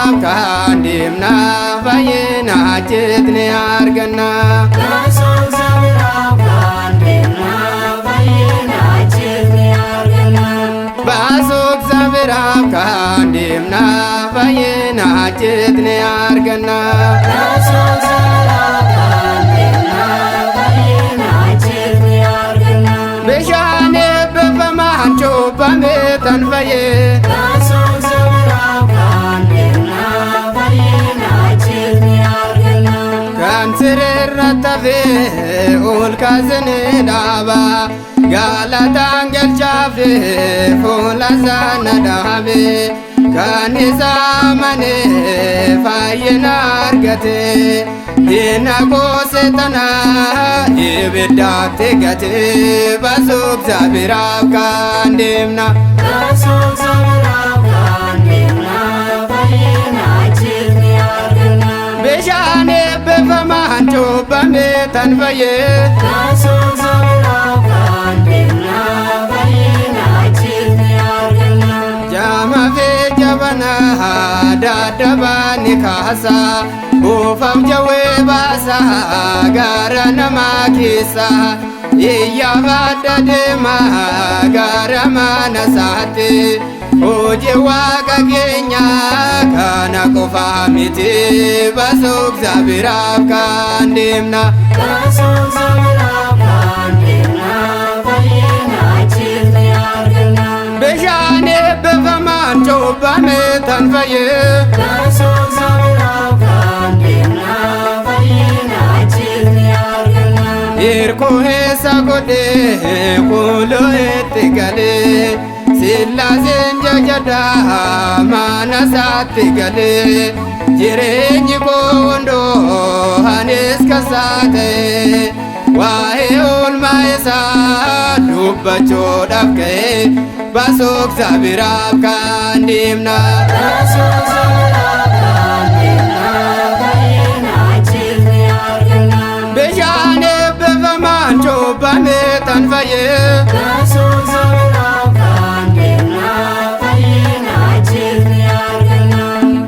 Kandimna vayena chitne argana Baso zabira kandimna vayena chitne argana Baso zabira kandimna vayena chitne argana Baso zabira kandimna vayena chitne argana Beshane befamancho pametan vaye Baso zabira kandimna vayena chitne argana Kansereratafe ol kazene daba Galatangel chafre fulazana dabe Kanizamane fayena argate Hina kosetana ibidate gate Basuk zabirab kandimna Baso zabira kandimna vayena chitne argana Beshane befamancho pametan vaye Baso zabira kandimna vayena chitne argana Jama fe jabana dadabani kasa Ufam jawe basa gara nama kisa Iya vada dema gara mana sate Oje waka genya kana kufamiti Basuk zabirab kandimna Baso zabira kandimna vayena chitne argana Beshane befamancho pametan vaye Baso zabira kandimna vayena chitne argana Irko hesa gode kulo etigale Silla zenja jada mana satigale Jireenyi kondo hanes kasate Wae ulma esa dubbacho dafke Basuk zabirab kandimna Baso zabira kandimna vayena chitne argana Beshane befamancho pametan vaye Baso zabira kandimna vayena chitne argana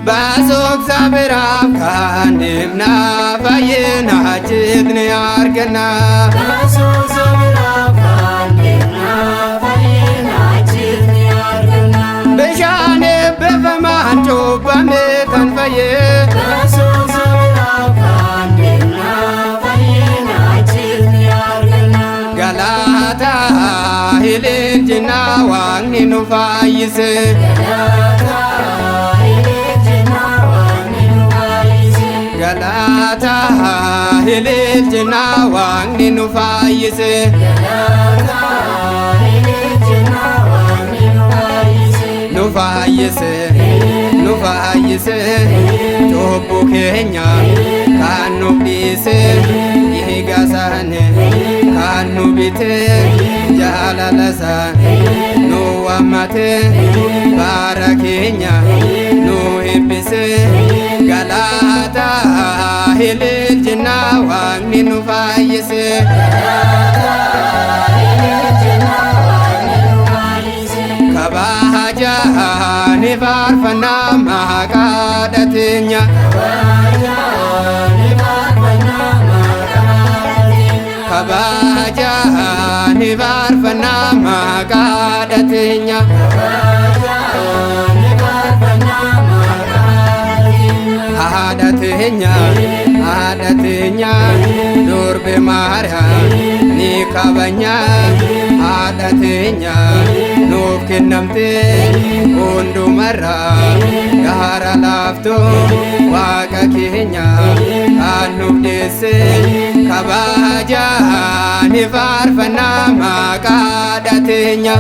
Basuk zabirab kandimna vayena chitne argana Baso zabira kandimna vayena chitne argana Beshane befamancho pametan vaye Baso zabira kandimna vayena chitne argana Galata hilinjina wangni nufayise Galata ilijina wanginu vaise Galata hilinjina wangni nufayise Galata ilijina wanginu vaise Nufayise Nufayise Chobbu keenya kan nubdise Ihigasane kan nubite Jaalalasa nu wammate Baara keenya nu hibbise Galata hilinjina wangni nufayise ilijina wanginu vaise Kabaja ni farfana makadatinya Kabaja ni farfana makadatinya Kabaja ni farfana makadatinya Kabaja ni farfana makadatinya Hadatenya haadhateenya durbe Maariyaam ni kabanya haadhateenya nuuf kennamte hundumarraa gaara laaftoo waaqa keenya kan nuuf deesse kabajaa ni faarfannaa maqaa haadhateenya.